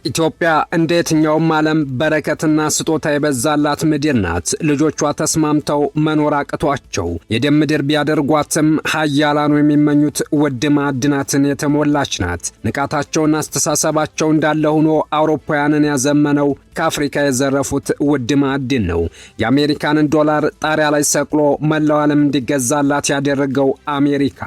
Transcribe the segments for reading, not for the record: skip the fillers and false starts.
ኢትዮጵያ እንደ የትኛውም ዓለም በረከትና ስጦታ የበዛላት ምድር ናት። ልጆቿ ተስማምተው መኖር አቅቷቸው የደም ምድር ቢያደርጓትም ሀያላኑ የሚመኙት ውድ ማዕድናትን የተሞላች ናት። ንቃታቸውና አስተሳሰባቸው እንዳለ ሆኖ አውሮፓውያንን ያዘመነው ከአፍሪካ የዘረፉት ውድ ማዕድን ነው። የአሜሪካንን ዶላር ጣሪያ ላይ ሰቅሎ መላው ዓለም እንዲገዛላት ያደረገው አሜሪካ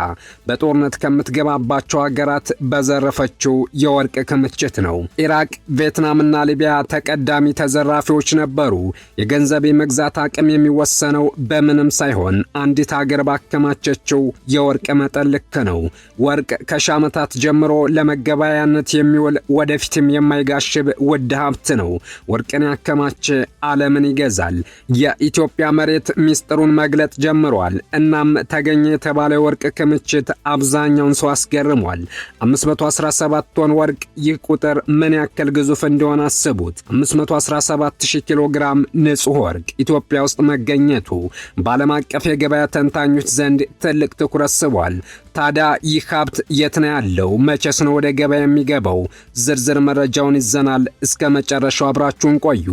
በጦርነት ከምትገባባቸው ሀገራት በዘረፈችው የወርቅ ክምችት ነው። ኢራቅ፣ ቪየትናምና ሊቢያ ተቀዳሚ ተዘራፊዎች ነበሩ። የገንዘብ የመግዛት አቅም የሚወሰነው በምንም ሳይሆን አንዲት ሀገር ባከማቸችው የወርቅ መጠን ልክ ነው። ወርቅ ከሺህ ዓመታት ጀምሮ ለመገበያያነት የሚውል ወደፊትም የማይጋሽብ ውድ ሀብት ነው። ወርቅን ያከማቸ ዓለምን ይገዛል። የኢትዮጵያ መሬት ሚስጥሩን መግለጥ ጀምሯል። እናም ተገኘ የተባለ የወርቅ ክምችት አብዛኛውን ሰው አስገርሟል። 517 ቶን ወርቅ። ይህ ቁጥር ምን ያክል ግዙፍ እንደሆነ አስቡት። 517000 ኪሎ ግራም ንጹህ ወርቅ ኢትዮጵያ ውስጥ መገኘቱ በዓለም አቀፍ የገበያ ተንታኞች ዘንድ ትልቅ ትኩረት ስቧል። ታዲያ ይህ ሀብት የት ነው ያለው? መቼስ ነው ወደ ገበያ የሚገባው? ዝርዝር መረጃውን ይዘናል። እስከ መጨረሻው አብራችሁን ቆዩ።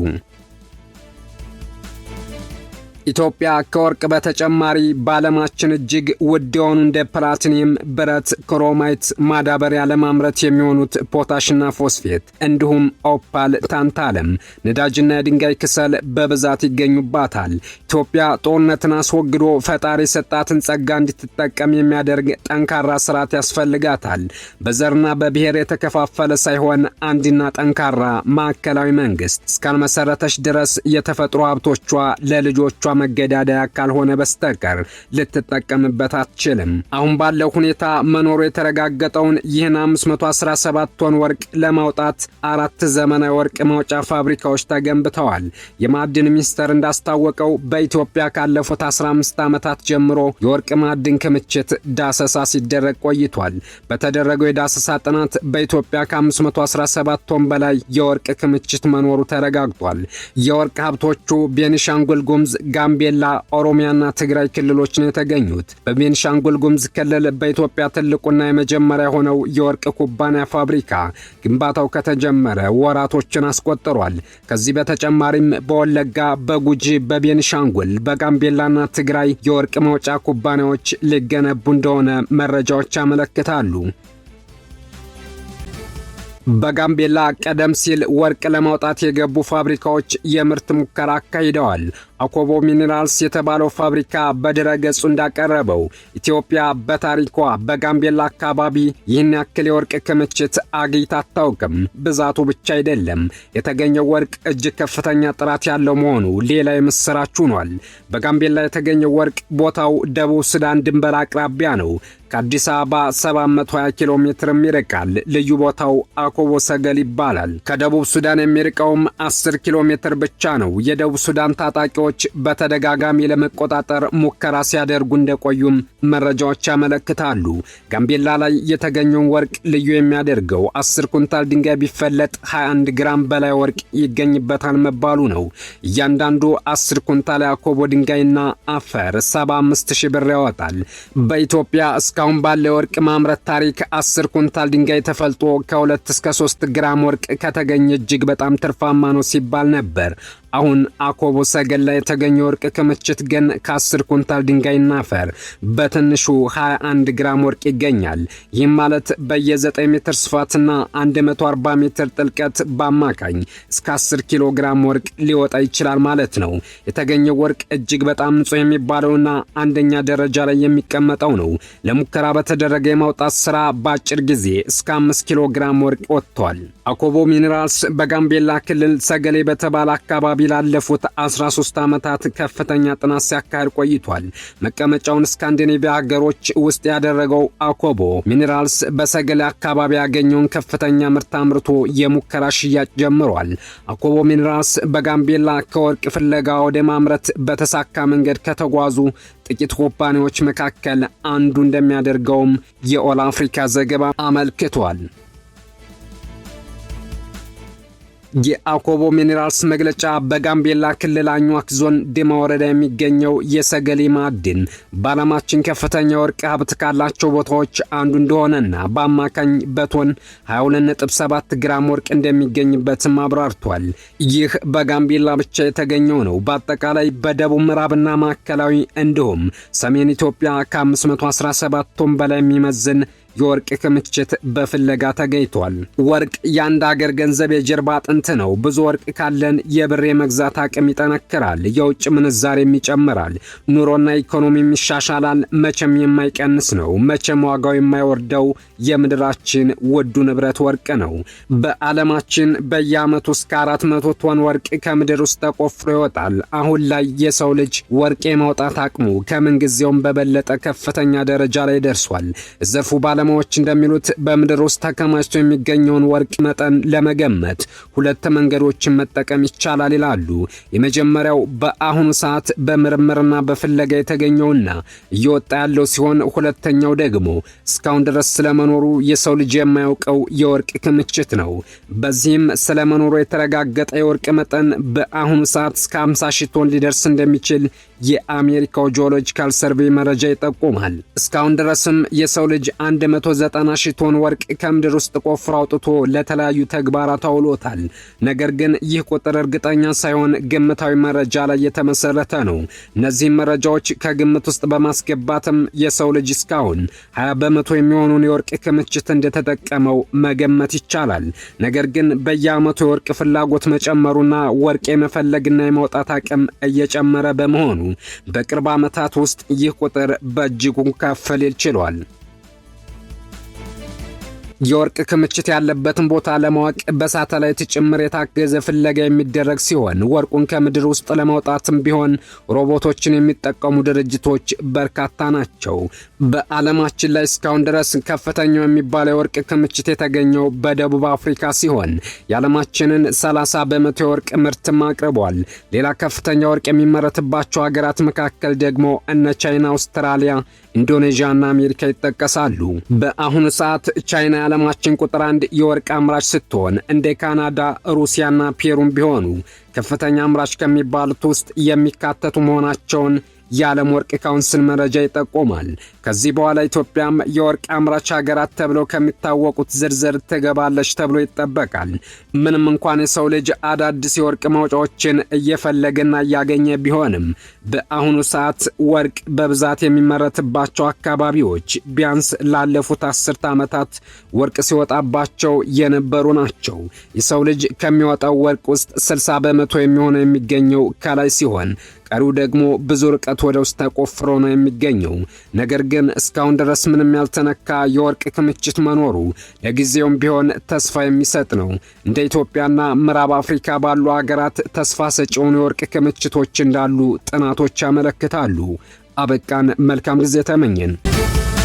ኢትዮጵያ ከወርቅ በተጨማሪ በዓለማችን እጅግ ውድ የሆኑ እንደ ፕላቲኒየም፣ ብረት፣ ክሮማይት፣ ማዳበሪያ ለማምረት የሚሆኑት ፖታሽና ፎስፌት እንዲሁም ኦፓል፣ ታንታለም፣ ነዳጅና የድንጋይ ክሰል በብዛት ይገኙባታል። ኢትዮጵያ ጦርነትን አስወግዶ ፈጣሪ የሰጣትን ጸጋ እንድትጠቀም የሚያደርግ ጠንካራ ስርዓት ያስፈልጋታል። በዘርና በብሔር የተከፋፈለ ሳይሆን አንድና ጠንካራ ማዕከላዊ መንግስት እስካልመሰረተች ድረስ የተፈጥሮ ሀብቶቿ ለልጆቿ መገዳደያ ካልሆነ በስተቀር ልትጠቀምበት አትችልም። አሁን ባለው ሁኔታ መኖሩ የተረጋገጠውን ይህን 517 ቶን ወርቅ ለማውጣት 4 ዘመናዊ ወርቅ ማውጫ ፋብሪካዎች ተገንብተዋል። የማዕድን ሚኒስቴር እንዳስታወቀው በኢትዮጵያ ካለፉት 15 ዓመታት ጀምሮ የወርቅ ማዕድን ክምችት ዳሰሳ ሲደረግ ቆይቷል። በተደረገው የዳሰሳ ጥናት በኢትዮጵያ ከ517 ቶን በላይ የወርቅ ክምችት መኖሩ ተረጋግጧል። የወርቅ ሀብቶቹ ቤኒሻንጉል ጉሙዝ፣ ጋምቤላ፣ ኦሮሚያና ትግራይ ክልሎች ነው የተገኙት። በቤኒሻንጉል ጉሙዝ ክልል በኢትዮጵያ ትልቁና የመጀመሪያ ሆነው የወርቅ ኩባንያ ፋብሪካ ግንባታው ከተጀመረ ወራቶችን አስቆጥሯል። ከዚህ በተጨማሪም በወለጋ፣ በጉጂ፣ በቤኒሻንጉል፣ በጋምቤላና ትግራይ የወርቅ ማውጫ ኩባንያዎች ሊገነቡ እንደሆነ መረጃዎች ያመለክታሉ። በጋምቤላ ቀደም ሲል ወርቅ ለማውጣት የገቡ ፋብሪካዎች የምርት ሙከራ አካሂደዋል። አኮቦ ሚኒራልስ የተባለው ፋብሪካ በድረ-ገጹ እንዳቀረበው ኢትዮጵያ በታሪኳ በጋምቤላ አካባቢ ይህን ያክል የወርቅ ክምችት አግኝታ አታውቅም። ብዛቱ ብቻ አይደለም፣ የተገኘው ወርቅ እጅግ ከፍተኛ ጥራት ያለው መሆኑ ሌላ የምስራች ሆኗል። በጋምቤላ የተገኘው ወርቅ ቦታው ደቡብ ሱዳን ድንበር አቅራቢያ ነው። ከአዲስ አበባ 720 ኪሎ ሜትር ይርቃል። ልዩ ቦታው አኮቦ ሰገል ይባላል። ከደቡብ ሱዳን የሚርቀውም 10 ኪሎ ሜትር ብቻ ነው። የደቡብ ሱዳን ታጣቂዎች በተደጋጋሚ ለመቆጣጠር ሙከራ ሲያደርጉ እንደቆዩም መረጃዎች ያመለክታሉ። ጋምቤላ ላይ የተገኘውን ወርቅ ልዩ የሚያደርገው 10 ኩንታል ድንጋይ ቢፈለጥ 21 ግራም በላይ ወርቅ ይገኝበታል መባሉ ነው። እያንዳንዱ 10 ኩንታል የአኮቦ ድንጋይና አፈር 75000 ብር ያወጣል። በኢትዮጵያ እስካሁን ባለው የወርቅ ማምረት ታሪክ 10 ኩንታል ድንጋይ ተፈልጦ ከ2 እስከ 3 ግራም ወርቅ ከተገኘ እጅግ በጣም ትርፋማ ነው ሲባል ነበር። አሁን አኮቦ ሰገል ላይ የተገኘው ወርቅ ክምችት ግን ከ10 ኩንታል ድንጋይና አፈር በትንሹ 21 ግራም ወርቅ ይገኛል። ይህም ማለት በየ9 ሜትር ስፋትና 140 ሜትር ጥልቀት በአማካኝ እስከ 10 ኪሎ ግራም ወርቅ ሊወጣ ይችላል ማለት ነው። የተገኘው ወርቅ እጅግ በጣም ንጹህ የሚባለውና አንደኛ ደረጃ ላይ የሚቀመጠው ነው። ለሙከራ በተደረገ የማውጣት ስራ በአጭር ጊዜ እስከ 5 ኪሎ ግራም ወርቅ ወጥቷል። አኮቦ ሚኒራልስ በጋምቤላ ክልል ሰገሌ በተባለ አካባቢ ላለፉት 13 ዓመታት ከፍተኛ ጥናት ሲያካሂድ ቆይቷል። መቀመጫውን ስካንዲኔቪያ ሀገሮች ውስጥ ያደረገው አኮቦ ሚኒራልስ በሰገሌ አካባቢ ያገኘውን ከፍተኛ ምርት አምርቶ የሙከራ ሽያጭ ጀምሯል። አኮቦ ሚኒራልስ በጋምቤላ ከወርቅ ፍለጋ ወደ ማምረት በተሳካ መንገድ ከተጓዙ ጥቂት ኩባንያዎች መካከል አንዱ እንደሚያደርገውም የኦል አፍሪካ ዘገባ አመልክቷል። የአኮቦ ሚኒራልስ መግለጫ በጋምቤላ ክልል አኟክ ዞን ዲማ ወረዳ የሚገኘው የሰገሌ ማዕድን በዓለማችን ከፍተኛ ወርቅ ሀብት ካላቸው ቦታዎች አንዱ እንደሆነና በአማካኝ በቶን 22.7 ግራም ወርቅ እንደሚገኝበትም አብራርቷል። ይህ በጋምቤላ ብቻ የተገኘው ነው። በአጠቃላይ በደቡብ ምዕራብና ማዕከላዊ እንዲሁም ሰሜን ኢትዮጵያ ከ517 ቶን በላይ የሚመዝን የወርቅ ክምችት በፍለጋ ተገኝቷል። ወርቅ የአንድ ሀገር ገንዘብ የጀርባ አጥንት ነው። ብዙ ወርቅ ካለን የብር የመግዛት አቅም ይጠነክራል፣ የውጭ ምንዛሬም ይጨምራል፣ ኑሮና ኢኮኖሚም ይሻሻላል። መቼም የማይቀንስ ነው። መቼም ዋጋው የማይወርደው የምድራችን ውዱ ንብረት ወርቅ ነው። በዓለማችን በየዓመቱ እስከ 400 ቶን ወርቅ ከምድር ውስጥ ተቆፍሮ ይወጣል። አሁን ላይ የሰው ልጅ ወርቅ የማውጣት አቅሙ ከምንጊዜውም በበለጠ ከፍተኛ ደረጃ ላይ ደርሷል። ዘርፉ ባለሙያዎች እንደሚሉት በምድር ውስጥ ተከማችቶ የሚገኘውን ወርቅ መጠን ለመገመት ሁለት መንገዶችን መጠቀም ይቻላል ይላሉ። የመጀመሪያው በአሁኑ ሰዓት በምርምርና በፍለጋ የተገኘውና እየወጣ ያለው ሲሆን፣ ሁለተኛው ደግሞ እስካሁን ድረስ ስለመኖሩ የሰው ልጅ የማያውቀው የወርቅ ክምችት ነው። በዚህም ስለመኖሩ የተረጋገጠ የወርቅ መጠን በአሁኑ ሰዓት እስከ 50 ሺህ ቶን ሊደርስ እንደሚችል የአሜሪካው ጂኦሎጂካል ሰርቬይ መረጃ ይጠቁማል። እስካሁን ድረስም የሰው ልጅ 190 ሺህ ቶን ወርቅ ከምድር ውስጥ ቆፍሮ አውጥቶ ለተለያዩ ተግባራት አውሎታል። ነገር ግን ይህ ቁጥር እርግጠኛ ሳይሆን ግምታዊ መረጃ ላይ የተመሰረተ ነው። እነዚህም መረጃዎች ከግምት ውስጥ በማስገባትም የሰው ልጅ እስካሁን 20 በመቶ የሚሆኑን የወርቅ ክምችት እንደተጠቀመው መገመት ይቻላል። ነገር ግን በየዓመቱ የወርቅ ፍላጎት መጨመሩና ወርቅ የመፈለግና የማውጣት አቅም እየጨመረ በመሆኑ በቅርብ ዓመታት ውስጥ ይህ ቁጥር በእጅጉ ከፍ ሊል ችሏል። የወርቅ ክምችት ያለበትን ቦታ ለማወቅ በሳተላይት ጭምር የታገዘ ፍለጋ የሚደረግ ሲሆን ወርቁን ከምድር ውስጥ ለማውጣትም ቢሆን ሮቦቶችን የሚጠቀሙ ድርጅቶች በርካታ ናቸው። በዓለማችን ላይ እስካሁን ድረስ ከፍተኛው የሚባለው የወርቅ ክምችት የተገኘው በደቡብ አፍሪካ ሲሆን የዓለማችንን 30 በመቶ የወርቅ ምርትም አቅርቧል። ሌላ ከፍተኛ ወርቅ የሚመረትባቸው ሀገራት መካከል ደግሞ እነ ቻይና፣ አውስትራሊያ፣ ኢንዶኔዥያ እና አሜሪካ ይጠቀሳሉ። በአሁኑ ሰዓት ቻይና የዓለማችን ቁጥር 1 የወርቅ አምራች ስትሆን እንደ ካናዳ፣ ሩሲያና ፔሩም ቢሆኑ ከፍተኛ አምራች ከሚባሉት ውስጥ የሚካተቱ መሆናቸውን የዓለም ወርቅ ካውንስል መረጃ ይጠቁማል። ከዚህ በኋላ ኢትዮጵያም የወርቅ አምራች ሀገራት ተብለው ከሚታወቁት ዝርዝር ትገባለች ተብሎ ይጠበቃል። ምንም እንኳን የሰው ልጅ አዳዲስ የወርቅ ማውጫዎችን እየፈለገና እያገኘ ቢሆንም በአሁኑ ሰዓት ወርቅ በብዛት የሚመረትባቸው አካባቢዎች ቢያንስ ላለፉት 10 ዓመታት ወርቅ ሲወጣባቸው የነበሩ ናቸው። የሰው ልጅ ከሚወጣው ወርቅ ውስጥ 60 በመቶ የሚሆነው የሚገኘው ከላይ ሲሆን ቀሪው ደግሞ ብዙ ርቀት ወደ ውስጥ ተቆፍሮ ነው የሚገኘው። ነገር ግን እስካሁን ድረስ ምንም ያልተነካ የወርቅ ክምችት መኖሩ ለጊዜውም ቢሆን ተስፋ የሚሰጥ ነው። እንደ ኢትዮጵያና ምዕራብ አፍሪካ ባሉ ሀገራት ተስፋ ሰጪ የሆኑ የወርቅ ክምችቶች እንዳሉ ጥናቶች ያመለክታሉ። አበቃን። መልካም ጊዜ ተመኘን።